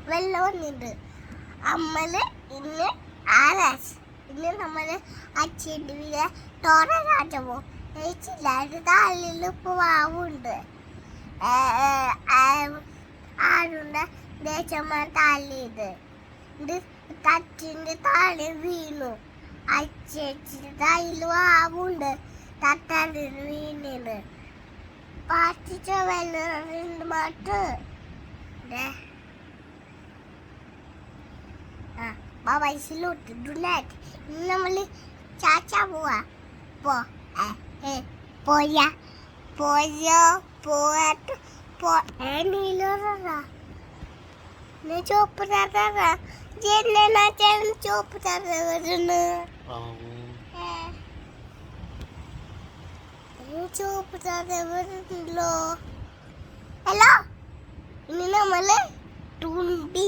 വെള്ളം വന്നിട്ട് അമ്മല് ഇന്ന് ആരാസ് ഇന്ന് നമ്മള് അച്ഛൻ്റെ വീട് തോറ കാട്ടുമ്പോ കഴിച്ചില്ല താളിൽ ഉപ്പുമാവുണ്ട് ആടുണ്ട് ദേശമാൻ താളിയത് ഇത് തച്ചിൻ്റെ താളി വീണു അച്ഛൻ്റെ തൈല് വാവുണ്ട് തട്ടാൻ്റെ വീണിന് പാറ്റിച്ച വെള്ളം മാട്ട് വയസ്സിലോട്ട് ഡുനാറ്റ് ഇന്ന് നമ്മൾ ചാച്ചാ പോവാ പോയാ പോയോ പോയിട്ട് നീലോറാ ചോപ്പ് തരാ ജെന്നാ ചോപ്പ് തരാ വരുന്നു ചോപ്പ് തരാ വരുന്നല്ലോ ഹലോ ഇനി നമ്മള് തുണ്ടി